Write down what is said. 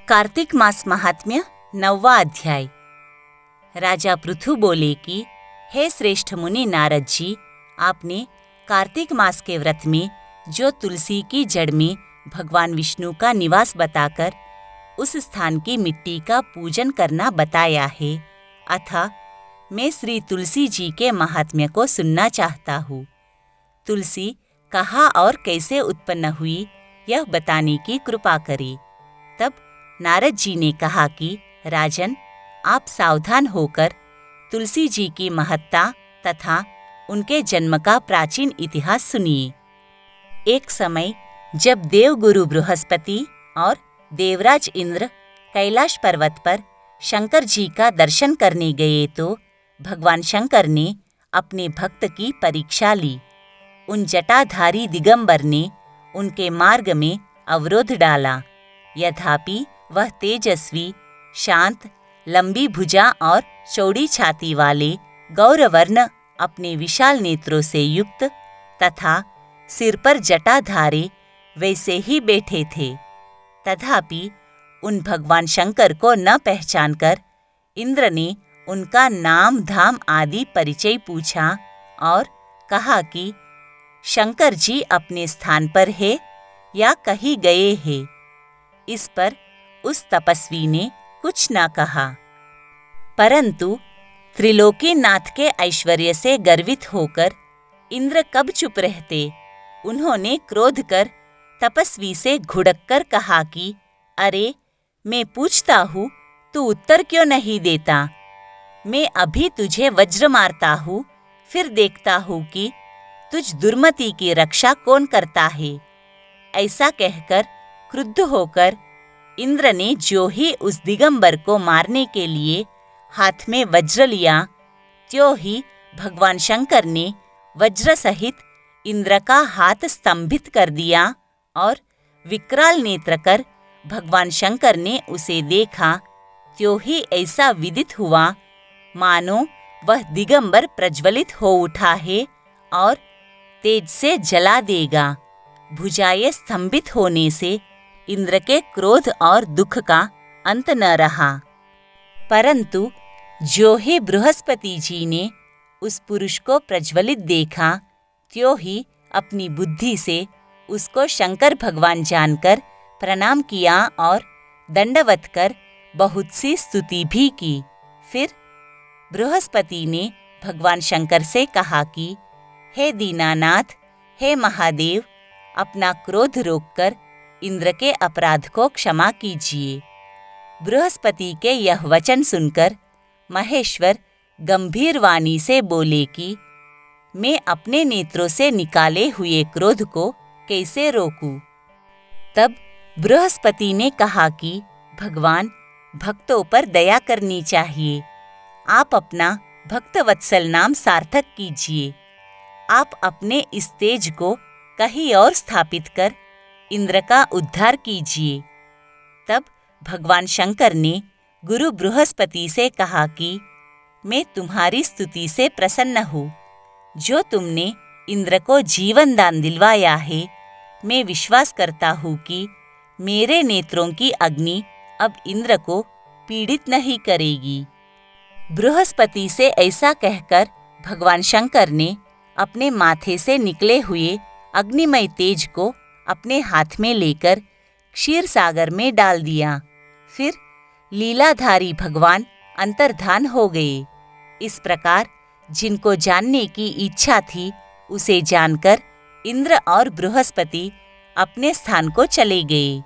कार्तिक मास महात्म्य 9वां अध्याय। राजा पृथु बोले कि हे श्रेष्ठ मुनि नारद जी, आपने कार्तिक मास के व्रत में जो तुलसी की जड़ में भगवान विष्णु का निवास बताकर उस स्थान की मिट्टी का पूजन करना बताया है, अतः मैं श्री तुलसी जी के महात्म्य को सुनना चाहता हूँ। तुलसी कहाँ और कैसे उत्पन्न हुई, यह बताने की कृपा करें। तब नारद जी ने कहा कि राजन, आप सावधान होकर तुलसी जी की महत्ता तथा उनके जन्म का प्राचीन इतिहास सुनिए। एक समय जब देवगुरु बृहस्पति और देवराज इंद्र कैलाश पर्वत पर शंकर जी का दर्शन करने गए तो भगवान शंकर ने अपने भक्त की परीक्षा ली। उन जटाधारी दिगंबर ने उनके मार्ग में अवरोध डाला। यद्यपि वह तेजस्वी, शांत, लंबी भुजा और चौड़ी छाती वाले गौरवर्ण अपने विशाल नेत्रों से युक्त तथा सिर पर जटा धारे वैसे ही बैठे थे, तथापि उन भगवान शंकर को न पहचानकर इंद्र ने उनका नाम धाम आदि परिचय पूछा और कहा कि शंकर जी अपने स्थान पर है या कहीं गए हैं। इस पर उस तपस्वी ने कुछ न कहा, परंतु त्रिलोकीनाथ के ऐश्वर्य से गर्वित होकर इंद्र कब चुप रहते। उन्होंने क्रोध कर तपस्वी से घुड़क कर कहा कि अरे, मैं पूछता हूँ, तू उत्तर क्यों नहीं देता? मैं अभी तुझे वज्र मारता हूँ, फिर देखता हूँ कि तुझ दुर्मति की रक्षा कौन करता है। ऐसा कहकर क्रुद्ध होकर इंद्र ने जो ही उस दिगंबर को मारने के लिए हाथ में वज्र लिया, त्यों ही भगवान शंकर ने वज्र सहित इंद्र का हाथ स्तंभित कर दिया और विकराल नेत्र कर भगवान शंकर ने उसे देखा, त्यों ही ऐसा विदित हुआ मानो वह दिगंबर प्रज्वलित हो उठा है और तेज से जला देगा। भुजाएं स्तंभित होने से इंद्र के क्रोध और दुख का अंत न रहा, परंतु जो ही बृहस्पति जी ने उस पुरुष को प्रज्वलित देखा, त्यों ही अपनी बुद्धि से उसको शंकर भगवान जानकर प्रणाम किया और दंडवत कर बहुत सी स्तुति भी की। फिर बृहस्पति ने भगवान शंकर से कहा कि हे दीनानाथ, हे महादेव, अपना क्रोध रोककर इंद्र के अपराध को क्षमा कीजिए। बृहस्पति के यह वचन सुनकर महेश्वर गंभीर वाणी से बोले कि मैं अपने नेत्रों से निकाले हुए क्रोध को कैसे रोकूं? तब बृहस्पति ने कहा कि भगवान, भक्तों पर दया करनी चाहिए। आप अपना भक्तवत्सल नाम सार्थक कीजिए। आप अपने इस तेज को कहीं और स्थापित कर इंद्र का उद्धार कीजिए। तब भगवान शंकर ने गुरु बृहस्पति से कहा कि मैं तुम्हारी स्तुति से प्रसन्न हूँ। जो तुमने इंद्र को जीवन दान दिलवाया है, मैं विश्वास करता हूँ कि मेरे नेत्रों की अग्नि अब इंद्र को पीड़ित नहीं करेगी। बृहस्पति से ऐसा कहकर भगवान शंकर ने अपने माथे से निकले हुए अग्निमय तेज को अपने हाथ में लेकर क्षीर सागर में डाल दिया। फिर लीलाधारी भगवान अंतर्धान हो गए। इस प्रकार जिनको जानने की इच्छा थी, उसे जानकर इंद्र और बृहस्पति अपने स्थान को चले गए।